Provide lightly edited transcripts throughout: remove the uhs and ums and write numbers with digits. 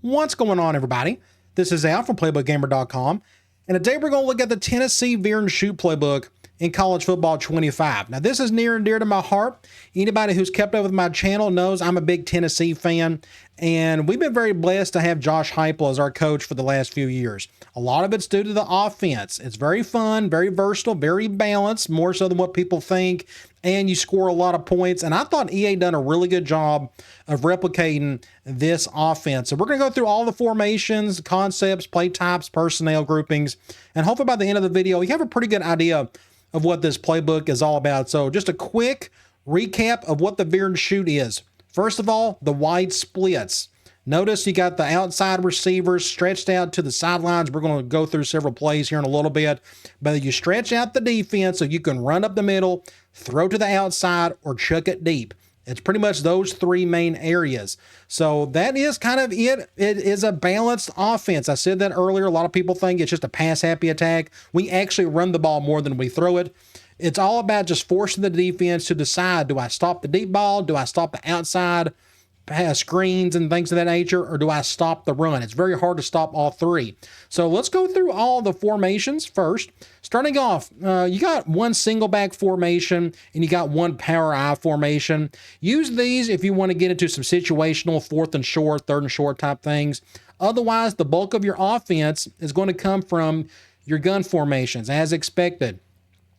What's going on, everybody? This is Al from PlaybookGamer.com, and today we're going to look at the Tennessee Veer and Shoot playbook in College Football 25. Now, this is near and dear to my heart. Anybody who's kept up with my channel knows I'm a big Tennessee fan, and we've been very blessed to have Josh Heupel as our coach for the last few years. A lot of it's due to the offense. It's very fun, very versatile, very balanced, more so than what people think, and you score a lot of points. And I thought EA done a really good job of replicating this offense. So we're going to go through all the formations, concepts, play types, personnel groupings, and hopefully by the end of the video, you have a pretty good idea of what this playbook is all about. So just a quick recap of what the Veer and Shoot is. First of all, the wide splits. Notice you got the outside receivers stretched out to the sidelines. We're going to go through several plays here in a little bit, but you stretch out the defense so you can run up the middle, throw to the outside, or chuck it deep. It's pretty much those three main areas. So that is kind of it. It is a balanced offense. I said that earlier. A lot of people think it's just a pass-happy attack. We actually run the ball more than we throw it. It's all about just forcing the defense to decide, do I stop the deep ball? Do I stop the outside pass screens and things of that nature, or do I stop the run? It's very hard to stop all three. So let's go through all the formations first. Starting off, you got one single back formation and you got one power I formation. Use these if you want to get into some situational fourth and short, third and short type things. Otherwise, the bulk of your offense is going to come from your gun formations as expected.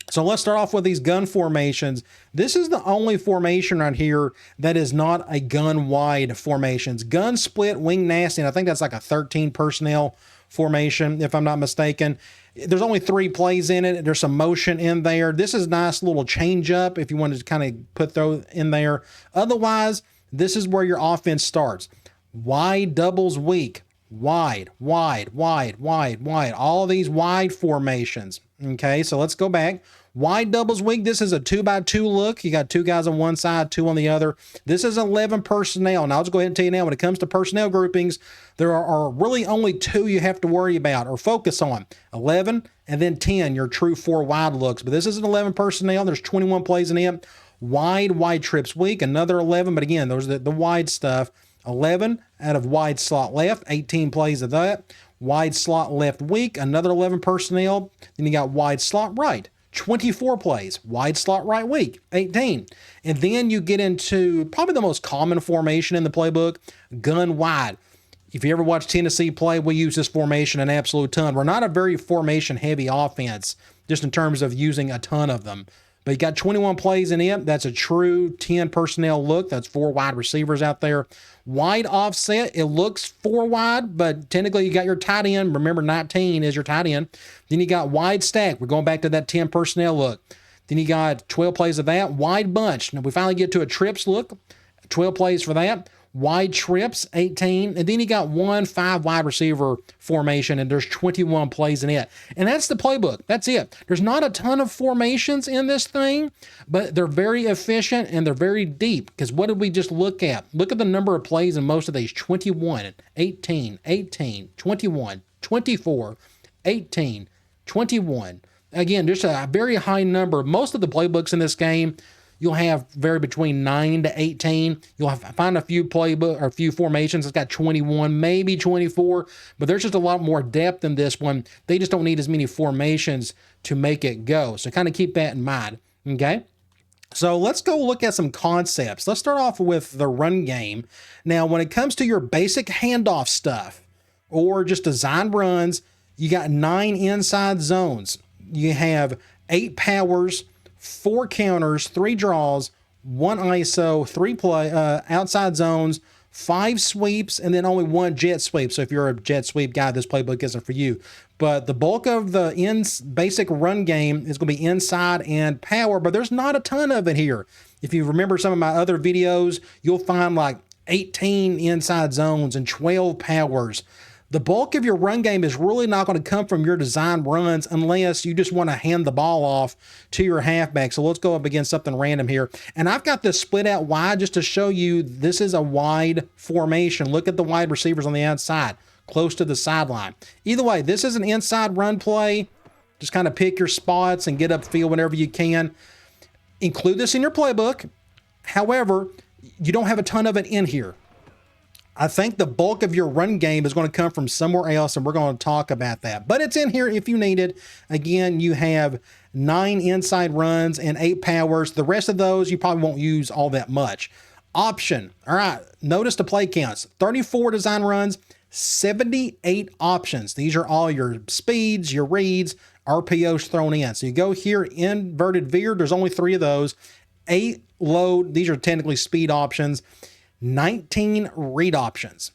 So let's start off with these gun formations. This is the only formation right here that is not a gun wide formations. Gun split, wing nasty, and I think that's like a 13 personnel formation, if I'm not mistaken. There's only 3 plays in it. There's some motion in there. This is a nice little change up if you wanted to kind of throw in there. Otherwise, this is where your offense starts. Wide doubles weak. Wide, wide, wide, wide, wide. All of these wide formations. Okay, so let's go back. Wide doubles weak. This is a 2x2 look. You got 2 guys on one side, 2 on the other. This is 11 personnel. Now, I'll just go ahead and tell you now, when it comes to personnel groupings, there are really only 2 you have to worry about or focus on. 11 and then 10, your true 4 wide looks. But this is an 11 personnel. There's 21 plays in it. Wide trips weak. Another 11, but again, those are the wide stuff. 11 out of wide slot left, 18 plays of that. Wide slot left weak, another 11 personnel. Then you got wide slot right, 24 plays. Wide slot right weak, 18. And then you get into probably the most common formation in the playbook, gun wide. If you ever watch Tennessee play, we use this formation an absolute ton. We're not a very formation heavy offense, just in terms of using a ton of them. But you got 21 plays in it. That's a true 10 personnel look. That's 4 wide receivers out there. Wide offset, it looks 4 wide, but technically you got your tight end. Remember, 19 is your tight end. Then you got wide stack. We're going back to that 10 personnel look. Then you got 12 plays of that. Wide bunch. Now we finally get to a trips look. 12 plays for that. Wide trips, 18. And then you got 5 wide receiver formation, and there's 21 plays in it. And that's the playbook. That's it. There's not a ton of formations in this thing, but they're very efficient and they're very deep. Because what did we just look at? Look at the number of plays in most of these. 21, 18, 18, 21, 24, 18, 21. Again, just a very high number. Most of the playbooks in this game, you'll have vary between 9 to 18. You'll find a few playbook or a few formations that's got 21, maybe 24, but there's just a lot more depth in this one. They just don't need as many formations to make it go. So kind of keep that in mind, okay? So let's go look at some concepts. Let's start off with the run game. Now, when it comes to your basic handoff stuff or just design runs, you got 9 inside zones. You have 8 powers, 4 counters, 3 draws, 1 ISO, 3 play outside zones, 5 sweeps, and then only 1 jet sweep. So if you're a jet sweep guy, this playbook isn't for you. But the bulk of the basic run game is going to be inside and power, but there's not a ton of it here. If you remember some of my other videos, you'll find like 18 inside zones and 12 powers. The bulk of your run game is really not going to come from your design runs unless you just want to hand the ball off to your halfback. So let's go up against something random here. And I've got this split out wide just to show you this is a wide formation. Look at the wide receivers on the outside, close to the sideline. Either way, this is an inside run play. Just kind of pick your spots and get upfield whenever you can. Include this in your playbook. However, you don't have a ton of it in here. I think the bulk of your run game is going to come from somewhere else, and we're going to talk about that. But it's in here if you need it. Again, you have 9 inside runs and 8 powers. The rest of those you probably won't use all that much. Option. All right, notice the play counts. 34 design runs, 78 options. These are all your speeds, your reads, RPOs thrown in. So you go here, inverted veer, there's only 3 of those. 8 load, these are technically speed options. 19 read options.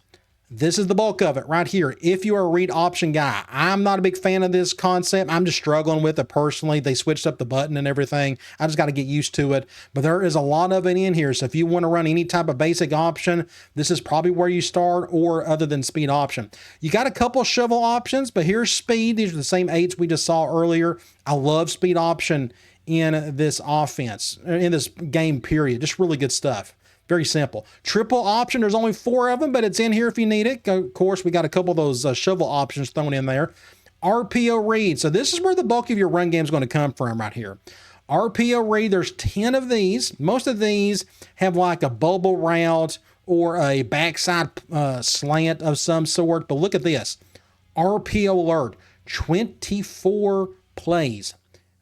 This is the bulk of it right here. If you are a read option guy, I'm not a big fan of this concept. I'm just struggling with it personally. They switched up the button and everything. I just got to get used to it. But there is a lot of it in here. So if you want to run any type of basic option, this is probably where you start, or other than speed option. You got a couple shovel options, but here's speed. These are the same 8s we just saw earlier. I love speed option in this offense, in this game period. Just really good stuff. Very simple. Triple option, there's only 4 of them, but it's in here if you need it. Of course, we got a couple of those shovel options thrown in there. RPO read. So this is where the bulk of your run game is going to come from right here. RPO read, there's 10 of these. Most of these have like a bubble route or a backside slant of some sort. But look at this. RPO alert, 24 plays.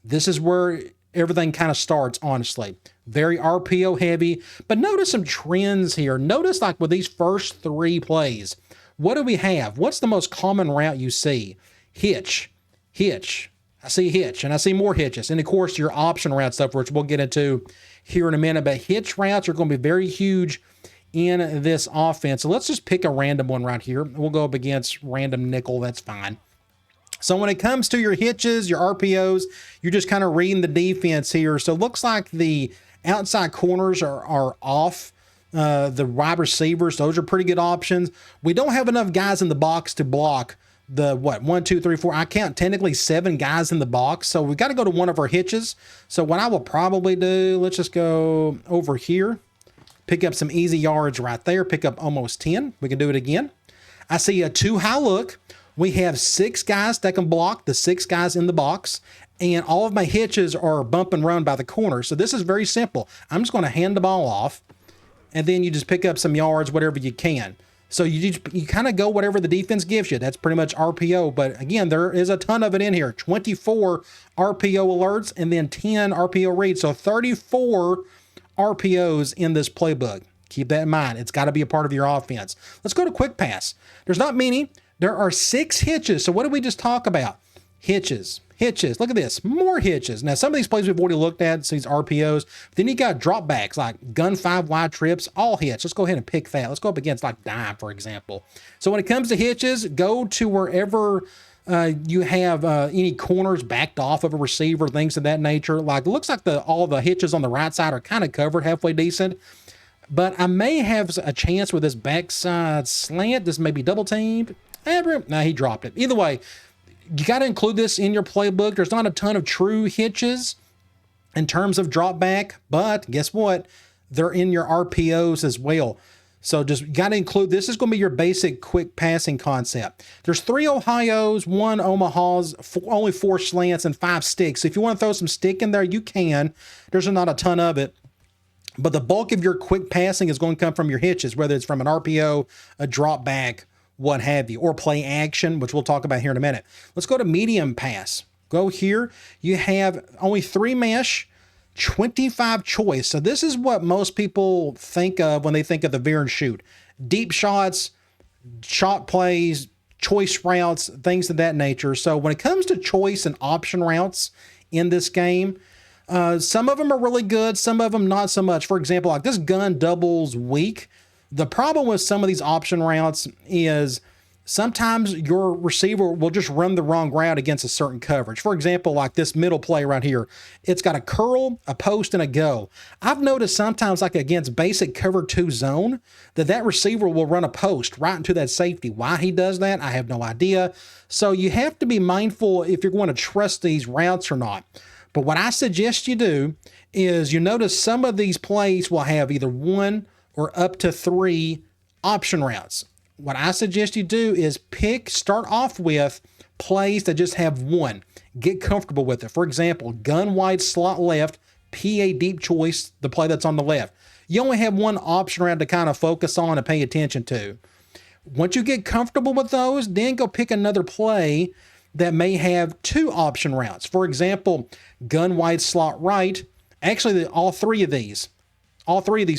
This is where everything kind of starts, honestly. Very RPO heavy, but notice some trends here. Notice like with these first 3 plays, what do we have? What's the most common route you see? Hitch, hitch. I see hitch, and I see more hitches. And of course, your option route stuff, which we'll get into here in a minute, but hitch routes are going to be very huge in this offense. So let's just pick a random one right here. We'll go up against random nickel. That's fine. So when it comes to your hitches, your RPOs, you're just kind of reading the defense here. So it looks like the outside corners are off. The wide receivers, those are pretty good options. We don't have enough guys in the box to block the, 1, 2, 3, 4. I count technically 7 guys in the box. So we got to go to one of our hitches. So what I will probably do, let's just go over here. Pick up some easy yards right there. Pick up almost 10. We can do it again. I see a 2 high look. We have 6 guys that can block, the 6 guys in the box, and all of my hitches are bump and run by the corner. So this is very simple. I'm just going to hand the ball off, and then you just pick up some yards, whatever you can. So you kind of go whatever the defense gives you. That's pretty much RPO. But again, there is a ton of it in here. 24 RPO alerts and then 10 RPO reads. So 34 RPOs in this playbook. Keep that in mind. It's got to be a part of your offense. Let's go to quick pass. There's not many. There are 6 hitches. So what did we just talk about? Hitches. Hitches. Look at this. More hitches. Now, some of these plays we've already looked at, so these RPOs. Then you got dropbacks like gun 5 wide trips, all hits. Let's go ahead and pick that. Let's go up against like dime, for example. So when it comes to hitches, go to wherever you have any corners backed off of a receiver, things of that nature. Like, it looks like all the hitches on the right side are kind of covered halfway decent. But I may have a chance with this backside slant. This may be double teamed. No, he dropped it. Either way, you got to include this in your playbook. There's not a ton of true hitches in terms of drop back, but guess what? They're in your RPOs as well. So just got to include, this is going to be your basic quick passing concept. There's 3 Ohio's, 1 Omaha's, only 4 slants, and 5 sticks. If you want to throw some stick in there, you can. There's not a ton of it. But the bulk of your quick passing is going to come from your hitches, whether it's from an RPO, a drop back, what have you, or play action, which we'll talk about here in a minute. Let's go to medium pass. Go here. You have only 3 mesh, 25 choice. So this is what most people think of when they think of the Veer and shoot. Deep shots, shot plays, choice routes, things of that nature. So when it comes to choice and option routes in this game, some of them are really good, some of them not so much. For example, like this gun doubles weak. The problem with some of these option routes is sometimes your receiver will just run the wrong route against a certain coverage. For example, like this middle play right here, it's got a curl, a post, and a go. I've noticed sometimes like against basic cover 2 zone that receiver will run a post right into that safety. Why he does that, I have no idea. So you have to be mindful if you're going to trust these routes or not. But what I suggest you do is you notice some of these plays will have either 1 or up to 3 option routes. What I suggest you do is start off with plays that just have 1. Get comfortable with it. For example, gun wide slot left, PA deep choice, the play that's on the left. you only have one option route to kind of focus on and pay attention to. Once you get comfortable with those, then go pick another play that may have two option routes. For example, gun wide slot right. Actually, all three of these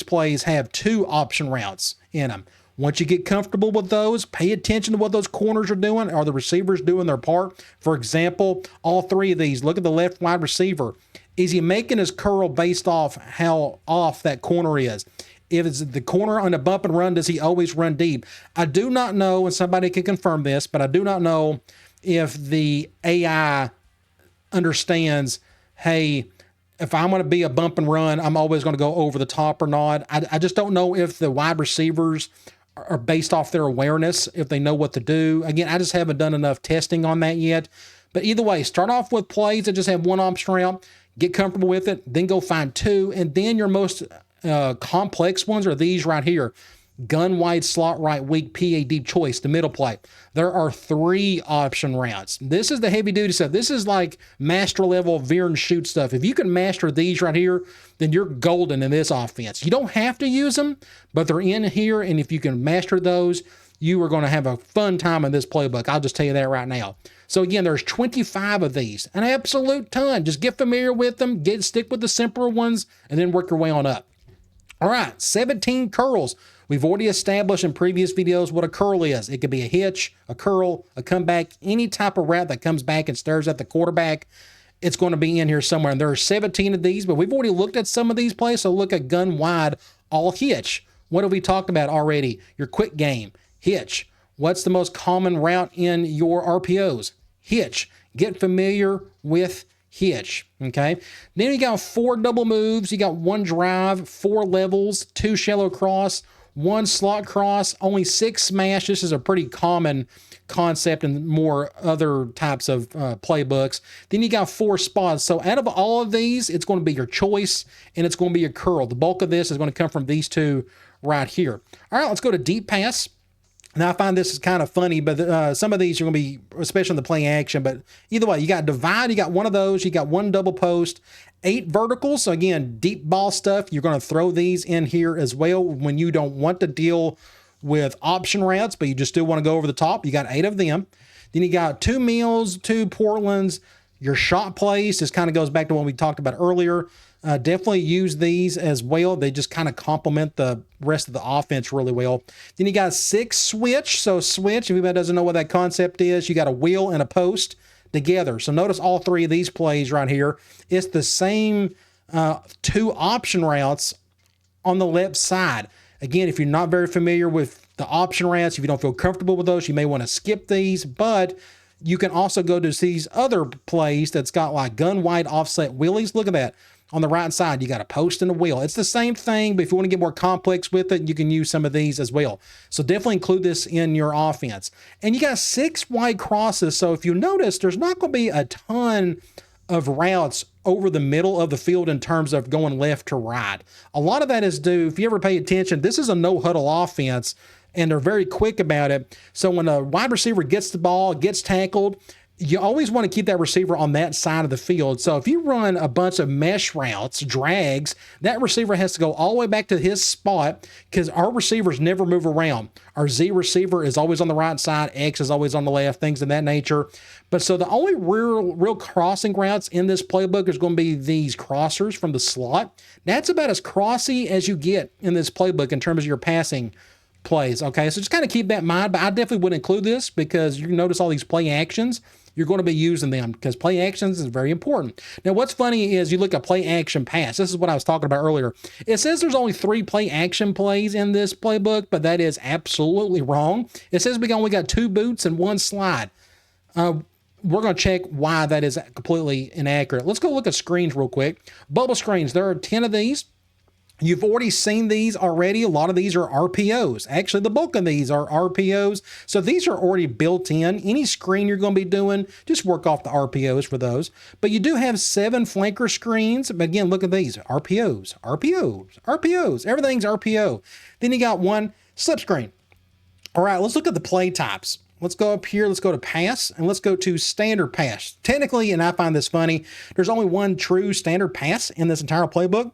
plays have two option routes in them. Once you get comfortable with those, pay attention to what those corners are doing. Are the receivers doing their part? For example, all three of these, look at the left wide receiver. Is he making his curl based off how off that corner is? If it's the corner on a bump and run, does he always run deep? I do not know, and somebody can confirm this, but I do not know if the AI understands, hey, if I'm going to be a bump and run, I'm always going to go over the top or not. I just don't know if the wide receivers are based off their awareness, if they know what to do. Again, I just haven't done enough testing on that yet. But either way, start off with plays that just have one option route, get comfortable with it, then go find two, and then your most complex ones are these right here. Gun wide slot right weak PA deep choice, the middle play. There are three option routes. This is the heavy duty stuff. This is like master level veer and shoot stuff. If you can master these right here, then you're golden in this offense. You don't have to use them, but they're in here. And if you can master those, you are going to have a fun time in this playbook. I'll just tell you that right now. So again, there's 25 of these, an absolute ton. Just get familiar with them, stick with the simpler ones, and then work your way on up. All right, 17 curls. We've already established in previous videos what a curl is. It could be a hitch, a curl, a comeback, any type of route that comes back and stares at the quarterback. It's going to be in here somewhere. And there are 17 of these, but we've already looked at some of these plays. So look at gun wide, all hitch. What have we talked about already? Your quick game, hitch. What's the most common route in your RPOs? Hitch. Get familiar with hitch, okay? Then you got 4 double moves. You got 1 drive, 4 levels, 2 shallow cross, 1 slot cross, only 6 smash. This is a pretty common concept in more other types of playbooks. Then you got 4 spots. So out of all of these, it's going to be your choice, and it's going to be your curl. The bulk of this is going to come from these two right here. All right, let's go to deep pass. Now, I find this is kind of funny, but some of these are going to be, especially in the play action, but either way, you got divide, you got one of those, you got 1 double post, 8 verticals. So again, deep ball stuff, you're going to throw these in here as well when you don't want to deal with option routes, but you just still want to go over the top. You got 8 of them. Then you got 2 meals, 2 Portlands. Your shot plays, this kind of goes back to what we talked about earlier. Definitely use these as well. They just kind of complement the rest of the offense really well. Then you got 6 switch. So switch, if anybody doesn't know what that concept is, you got a wheel and a post together. So notice all 3 of these plays right here. It's the same 2 option routes on the left side. Again, if you're not very familiar with the option routes, if you don't feel comfortable with those, you may want to skip these, but you can also go to these other plays that's got like gun wide offset wheelies. Look at that. On the right side, you got a post and a wheel. It's the same thing, but if you want to get more complex with it, you can use some of these as well. So definitely include this in your offense. And you got 6 wide crosses. So if you notice, there's not going to be a ton of routes over the middle of the field in terms of going left to right. A lot of that is due, if you ever pay attention, this is a no-huddle offense, and they're very quick about it. So when a wide receiver gets the ball, gets tackled, you always want to keep that receiver on that side of the field. So if you run a bunch of mesh routes, drags, that receiver has to go all the way back to his spot because our receivers never move around. Our Z receiver is always on the right side, X is always on the left, things of that nature. But so the only real crossing routes in this playbook is going to be these crossers from the slot. That's about as crossy as you get in this playbook in terms of your passing plays. Okay, so just kind of keep that in mind, but I definitely would include this because you notice all these play actions. You're going to be using them because play actions is very important. Now, what's funny is you look at play action pass. This is what I was talking about earlier. It says there's only 3 play action plays in this playbook, but that is absolutely wrong. It says we only got 2 boots and 1 slide. We're going to check why that is completely inaccurate. Let's go look at screens real quick. Bubble screens, there are 10 of these. You've already seen these already. A lot of these are RPOs. Actually, the bulk of these are RPOs. So these are already built in. Any screen you're going to be doing, just work off the RPOs for those. But you do have 7 flanker screens. But again, look at these. RPOs, RPOs, RPOs. Everything's RPO. Then you got 1 slip screen. All right, let's look at the play types. Let's go up here. Let's go to pass, and let's go to standard pass. Technically, and I find this funny, there's only 1 true standard pass in this entire playbook.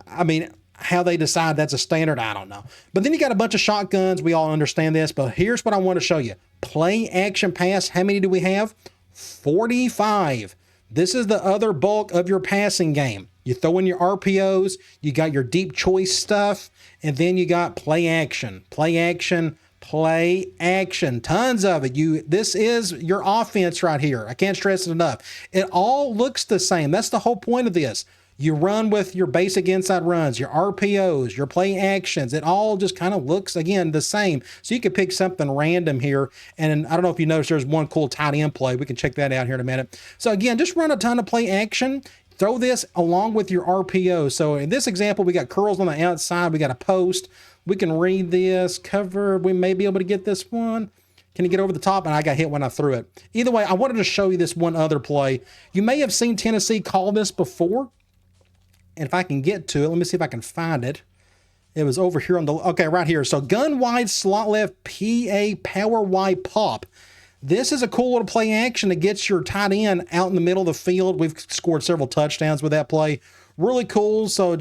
I mean, How they decide that's a standard, I don't know. But then you got a bunch of shotguns. We all understand this, but here's what I want to show you. Play action pass. How many do we have? 45. This is the other bulk of your passing game. You throw in your RPOs, you got your deep choice stuff, and then you got play action. Play action, play action. Tons of it. This is your offense right here. I can't stress it enough. It all looks the same. That's the whole point of this. You run with your basic inside runs, your RPOs, your play actions. It all just kind of looks, again, the same. So you could pick something random here. And I don't know if you noticed there's one cool tight end play. We can check that out here in a minute. So again, just run a ton of play action. Throw this along with your RPO. So in this example, we got curls on the outside. We got a post. We can read this cover. We may be able to get this one. Can you get over the top? And I got hit when I threw it. Either way, I wanted to show you this one other play. You may have seen Tennessee call this before. And if I can get to it, let me see if I can find it. It was over here on the, okay, right here. So gun wide, slot left, PA, power wide, pop. This is a cool little play action that gets your tight end out in the middle of the field. We've scored several touchdowns with that play. Really cool. So I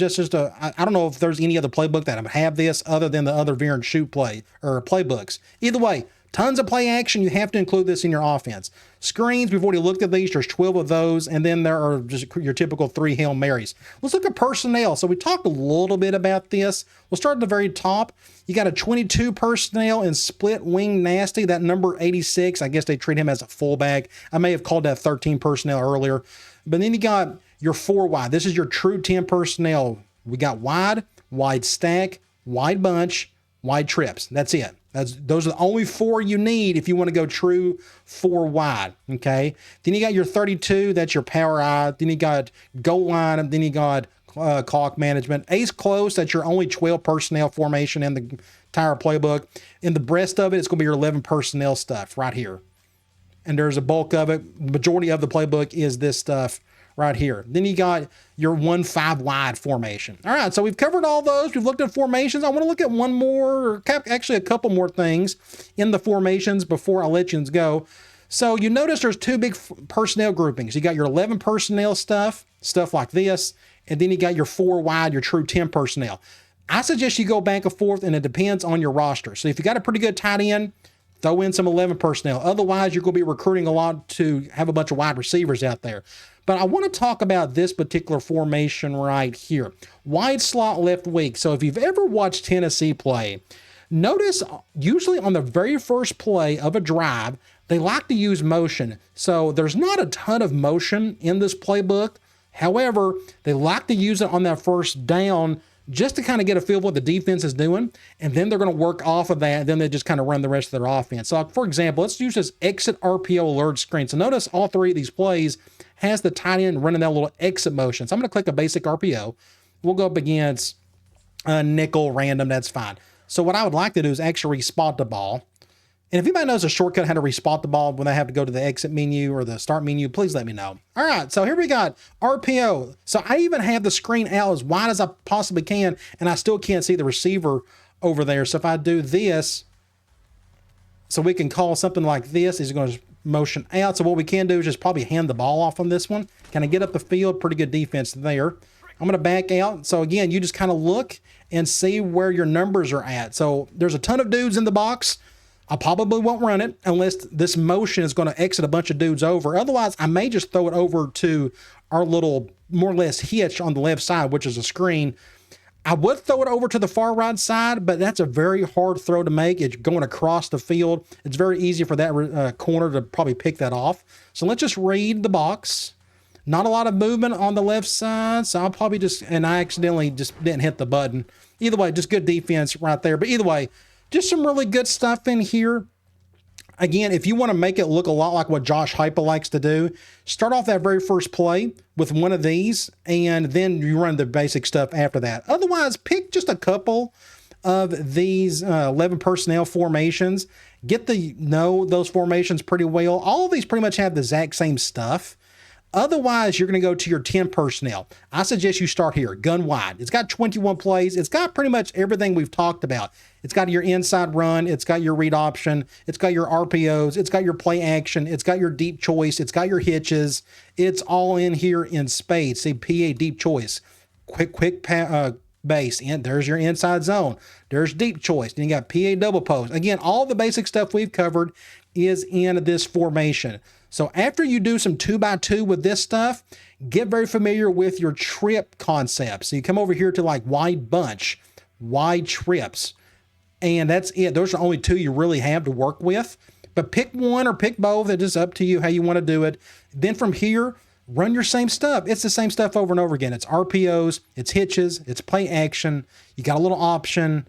don't know if there's any other playbook that would have this other than the other Veer and Shoot play or playbooks. Either way, tons of play action. You have to include this in your offense. Screens, we've already looked at these. There's 12 of those, and then there are just your typical 3 Hail Marys. Let's look at personnel. So we talked a little bit about this. We'll start at the very top. You got a 22 personnel in split wing nasty. That number 86, I guess they treat him as a fullback. I may have called that 13 personnel earlier. But then you got your 4 wide. This is your true 10 personnel. We got wide, wide stack, wide bunch, wide trips. That's it. Those are the only 4 you need if you want to go true 4 wide, okay? Then you got your 32, that's your power eye. Then you got goal line, then you got clock management. Ace close, that's your only 12 personnel formation in the entire playbook. In the breast of it, it's going to be your 11 personnel stuff right here. And there's a bulk of it. The majority of the playbook is this stuff right here. Then you got your 1-5 wide formation. All right, so we've covered all those. We've looked at formations. I want to look at one more, or actually a couple more things in the formations before I let you go. So you notice there's 2 big personnel groupings. You got your 11 personnel stuff like this, and then you got your 4 wide, your true 10 personnel. I suggest you go back and forth, and it depends on your roster. So if you got a pretty good tight end, throw in some 11 personnel. Otherwise, you're going to be recruiting a lot to have a bunch of wide receivers out there. But I want to talk about this particular formation right here. Wide slot left weak. So if you've ever watched Tennessee play, notice usually on the very first play of a drive, they like to use motion. So there's not a ton of motion in this playbook. However, they like to use it on that first down just to kind of get a feel of what the defense is doing, and then they're going to work off of that, and then they just kind of run the rest of their offense. So, for example, let's use this exit RPO alert screen. So notice all 3 of these plays has the tight end running that little exit motion. So I'm going to click a basic RPO. We'll go up against nickel, random, that's fine. So what I would like to do is actually respot the ball. And if anybody knows a shortcut how to respot the ball when they have to go to the exit menu or the start menu, please let me know. All right, so here we got RPO. So I even have the screen out as wide as I possibly can, and I still can't see the receiver over there. So if I do this, so we can call something like this, is going to motion out. So what we can do is just probably hand the ball off on this one. Kind of get up the field, pretty good defense there. I'm going to back out. So again, you just kind of look and see where your numbers are at. So there's a ton of dudes in the box. I probably won't run it unless this motion is going to exit a bunch of dudes over. Otherwise, I may just throw it over to our little more or less hitch on the left side, which is a screen. I would throw it over to the far right side, but that's a very hard throw to make. It's going across the field. It's very easy for that corner to probably pick that off. So let's just read the box. Not a lot of movement on the left side, so I'll probably just, and I accidentally just didn't hit the button. Either way, just good defense right there. But either way, just some really good stuff in here. Again, if you want to make it look a lot like what Josh Heupel likes to do, start off that very first play with one of these, and then you run the basic stuff after that. Otherwise, pick just a couple of these 11 personnel formations. Get to know those formations pretty well. All of these pretty much have the exact same stuff. Otherwise, you're going to go to your 10 personnel. I suggest you start here, gun wide. It's got 21 plays. It's got pretty much everything we've talked about. It's got your inside run. It's got your read option. It's got your RPOs. It's got your play action. It's got your deep choice. It's got your hitches. It's all in here in spades. See, PA deep choice. Quick base, and there's your inside zone. There's deep choice. Then you got PA double post. Again, all the basic stuff we've covered is in this formation. So after you do some 2x2 with this stuff, get very familiar with your trip concept. So you come over here to like wide bunch, wide trips, and that's it. Those are the only two you really have to work with. But pick one or pick both. It's just up to you how you want to do it. Then from here, run your same stuff. It's the same stuff over and over again. It's RPOs, it's hitches, it's play action. You got a little option,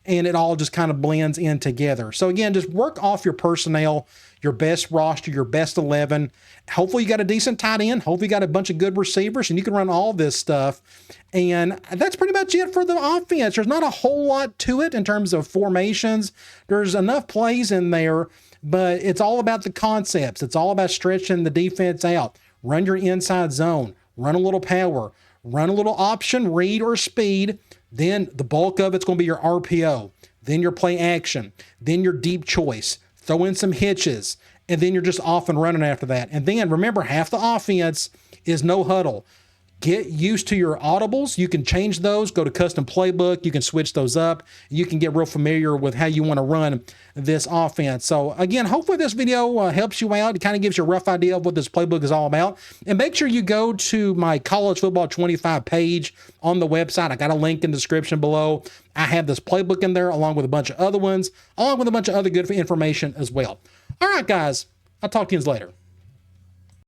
and it all just kind of blends in together. So again, just work off your personnel, your best roster, your best 11. Hopefully you got a decent tight end. Hopefully you got a bunch of good receivers, and you can run all this stuff. And that's pretty much it for the offense. There's not a whole lot to it in terms of formations. There's enough plays in there, but it's all about the concepts. It's all about stretching the defense out. Run your inside zone. Run a little power. Run a little option, read, or speed. Then the bulk of it's going to be your RPO. Then your play action. Then your deep choice. Throw in some hitches. And then you're just off and running after that. And then remember, half the offense is no huddle. Get used to your audibles. You can change those. Go to custom playbook. You can switch those up. You can get real familiar with how you want to run this offense. So again, hopefully this video helps you out. It kind of gives you a rough idea of what this playbook is all about. And make sure you go to my College Football 25 page on the website. I got a link in the description below. I have this playbook in there along with a bunch of other ones, along with a bunch of other good information as well. All right, guys. I'll talk to you later.